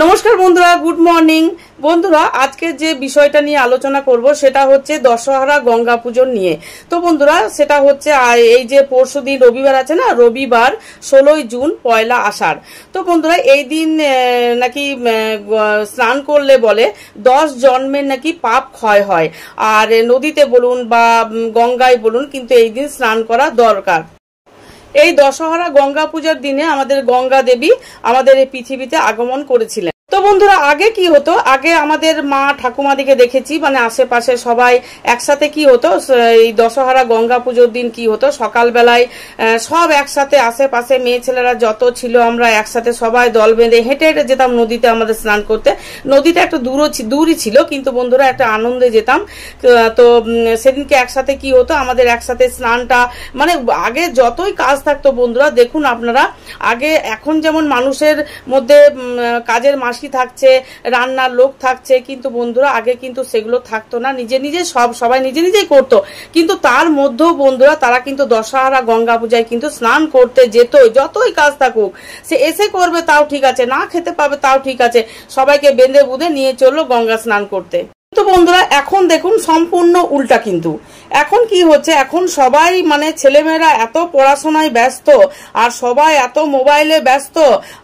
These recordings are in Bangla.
নমস্কার বন্ধুরা, গুড মর্নিং বন্ধুরা। আজকে যে বিষয়টা নিয়ে আলোচনা করব সেটা হচ্ছে দশহরা গঙ্গা পুজো নিয়ে। তো বন্ধুরা সেটা হচ্ছে এই যে পরশুদিন রবিবার আছে না, রবিবার 16ই জুন পয়লা আষাঢ়। তো বন্ধুরা এই দিন নাকি স্নান করলে বলে 10 জন্মের নাকি পাপ ক্ষয় হয়। আর নদীতে বলুন বা গঙ্গায় বলুন, কিন্তু এই দিন স্নান করা দরকার। এই দশহরা গঙ্গা পূজার দিনে আমাদের গঙ্গা দেবী আমাদের এই পৃথিবীতে আগমন করেছিলেন। তো বন্ধুরা আগে কি হতো, আগে আমাদের মা ঠাকুমাদিকে দেখেছি, মানে আশেপাশে সবাই একসাথে কি হতো, এই দশহরা গঙ্গা পুজোর দিন কি হতো, সকালবেলায় সব একসাথে আশেপাশে মেয়ে ছেলেরা যত ছিল আমরা একসাথে সবাই দল বেঁধে হেঁটে হেঁটে যেতাম নদীতে আমাদের স্নান করতে। নদীটা একটু দূরই ছিল, কিন্তু বন্ধুরা একটা আনন্দে যেতাম। তো সেদিনকে একসাথে কি হতো, আমাদের একসাথে স্নানটা, মানে আগে যতই কাজ থাকতো বন্ধুরা, দেখুন আপনারা আগে এখন যেমন মানুষের মধ্যে কাজের মাসি থাকছে, রান্নার লোক থাকছে, কিন্তু বন্ধুরা আগে কিন্তু সেগুলো থাকতো না। নিজে নিজে সবাই নিজে নিজেই করতো। কিন্তু তার মধ্যেও বন্ধুরা তারা কিন্তু দশহরা গঙ্গা পূজায় কিন্তু স্নান করতে যেত। যতই কাজ থাকুক, সে এসে করবে তাও ঠিক আছে, না খেতে পাবে তাও ঠিক আছে, সবাইকে বেঁধে বুঁধে নিয়ে চললো গঙ্গা স্নান করতে। তো বন্ধুরা এখন দেখুন সম্পূর্ণ উল্টা। কিন্তু এখন কি হচ্ছে, এখন সবাই মানে ছেলেমেয়েরা এত পড়াশোনায় ব্যস্ত, আর সবাই এত মোবাইলে ব্যস্ত,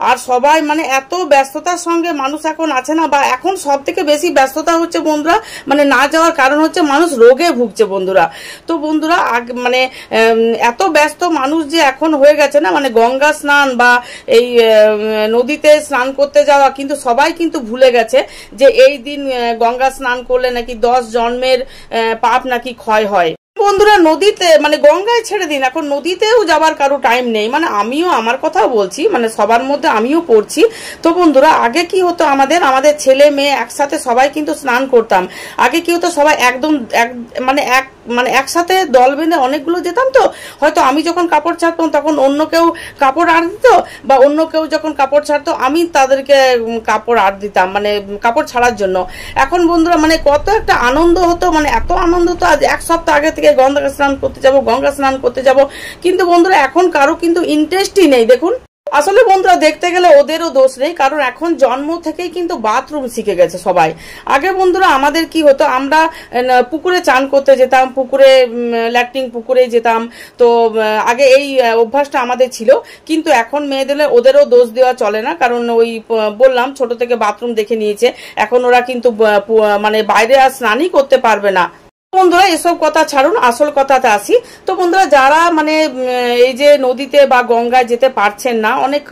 আর সবাই মানে এত ব্যস্ততার সঙ্গে মানুষ এখন আছে না, বা এখন সব থেকে বেশি ব্যস্ততা হচ্ছে বন্ধুরা, মানে না যাওয়ার কারণ হচ্ছে মানুষ রোগে ভুগছে বন্ধুরা। তো বন্ধুরা মানে এত ব্যস্ত মানুষ যে এখন হয়ে গেছে না, মানে গঙ্গা স্নান বা এই নদীতে স্নান করতে যাওয়া, কিন্তু সবাই কিন্তু ভুলে গেছে যে এই দিন গঙ্গা স্নান করলে নাকি 10 জন্মের পাপ নাকি ক্ষয় হয়। বন্ধুরা নদীতে মানে গঙ্গায় ছেড়ে দিন, এখন নদীতেও যাবার কারো টাইম নেই। মানে আমিও আমার কথাও বলছি, মানে সবার মধ্যে আমিও পড়ছি। তো বন্ধুরা আগে কি হতো, আমাদের ছেলে মেয়ে একসাথে সবাই কিন্তু স্নান করতাম। আগে কি হতো, সবাই একদম একসাথে দল বেঁধে অনেকগুলো যেতাম। তো হয়তো আমি যখন কাপড় ছাড়তাম তখন অন্য কেউ কাপড় আড় দিত, বা অন্য কেউ যখন কাপড় ছাড়তো আমি তাদেরকে কাপড় আড় দিতাম, মানে কাপড় ছাড়ার জন্য। এখন বন্ধুরা মানে কত একটা আনন্দ হতো, মানে এত আনন্দ হতো। আজ এক সপ্তাহ আগে থেকে গঙ্গা স্নান করতে যাব, কিন্তু বন্ধুরা এখন কারো কিন্তু ইন্টারেস্টই নেই। দেখুন আসলে বন্ধুরা দেখতে গেলে ওদেরও দোষ নেই, কারণ এখন জন্ম থেকেই কিন্তু বাথরুম শিখে গেছে সবাই। আগে বন্ধুরা আমাদের কি হতো, আমরা পুকুরে চান করতে যেতাম, পুকুরে ল্যাট্রিন পুকুরে যেতাম। তো আগে এই অভ্যাসটা আমাদের ছিল, কিন্তু এখন মেয়েদের ওদেরও দোষ দেওয়া চলে না, কারণ ওই বললাম ছোট থেকে বাথরুম দেখে নিয়েছে, এখন ওরা কিন্তু মানে বাইরে আর স্নানই করতে পারবে না। বন্ধুরা এসব কথা ছাড়ুন, আসল কথাতে আসি। তো বন্ধুরা যারা মানে এই যে নদীতে বা গঙ্গায় যেতে পারছেন না, অনেক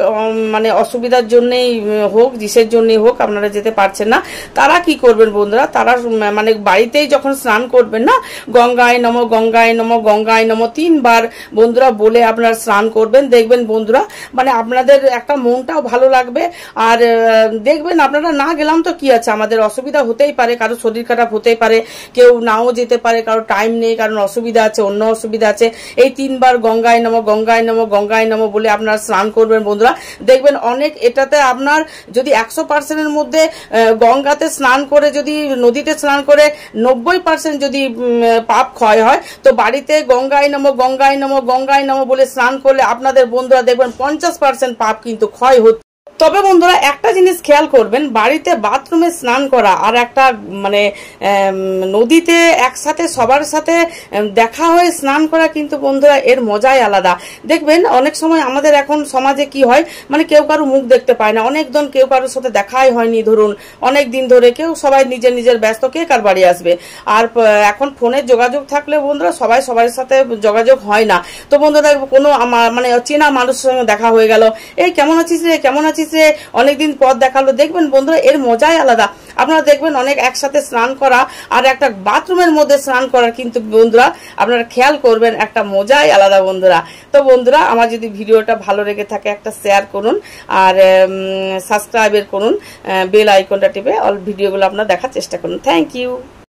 মানে অসুবিধার জন্যই হোক, কিসের জন্যই হোক আপনারা যেতে পারছেন না, তারা কি করবেন বন্ধুরা, তারা মানে বাড়িতেই যখন স্নান করবেন না, গঙ্গায় নমঃ গঙ্গায় নমঃ গঙ্গায় নমঃ 3 বার বন্ধুরা বলে আপনারা স্নান করবেন। দেখবেন বন্ধুরা মানে আপনাদের একটা মনটাও ভালো লাগবে। আর দেখবেন আপনারা না গেলাম তো কি আছে, আমাদের অসুবিধা হতেই পারে, কারো শরীর খারাপ হতেই পারে, কেউ নাও যেতে পারে, কারো টাইম নেই, কারণ অসুবিধা আছে, অন্য অসুবিধা আছে। এই 3 বার গঙ্গায় নমঃ গঙ্গায় নমঃ গঙ্গায় নমঃ বলে আপনারা স্নান করবেন বন্ধুরা। দেখবেন অনেক এটাতে আপনার যদি 100%-এর মধ্যে গঙ্গাতে স্নান করে, যদি নদীতে স্নান করে 90% যদি পাপ ক্ষয় হয়, তো বাড়িতে গঙ্গায় নমঃ গঙ্গায় নমঃ গঙ্গায় নমঃ বলে স্নান করলে আপনাদের বন্ধুরা দেখবেন 50% পাপ কিন্তু ক্ষয় হচ্ছে। তবে বন্ধুরা একটা জিনিস খেয়াল করবেন, বাড়িতে বাথরুমে স্নান করা আর একটা মানে নদীতে একসাথে সবার সাথে দেখা হয়ে স্নান করা, কিন্তু বন্ধুরা এর মজাই আলাদা। দেখবেন অনেক সময় আমাদের এখন সমাজে কি হয়, মানে কেউ কারো মুখ দেখতে পায় না, অনেকজন কেউ কারোর সাথে দেখাই হয়নি ধরুন অনেক দিন ধরে, কেউ সবাই নিজের ব্যস্ত, কে কার বাড়ি আসবে। আর এখন ফোনের যোগাযোগ থাকলে বন্ধুরা সবাই সবার সাথে যোগাযোগ হয় না। তো বন্ধুরা কোনো মানে চেনা মানুষের সঙ্গে দেখা হয়ে গেল, এই কেমন আছিস রে, কেমন আছিস রে, অনেকদিন পর দেখালো, দেখবেন বন্ধুরা এর মজাই আলাদা। আপনারা দেখবেন অনেক একসাথে স্নান করা আর একটা বাথরুমের মধ্যে স্নান করার কিন্তু বন্ধুরা আপনারা খেয়াল করবেন একটা মজাই আলাদা বন্ধুরা। তো বন্ধুরা আমার যদি ভিডিওটা ভালো লেগে থাকে একটা শেয়ার করুন, আর সাবস্ক্রাইব করুন, বেল আইকনটা টিপে অল ভিডিওগুলো আপনারা দেখার চেষ্টা করুন। Thank you.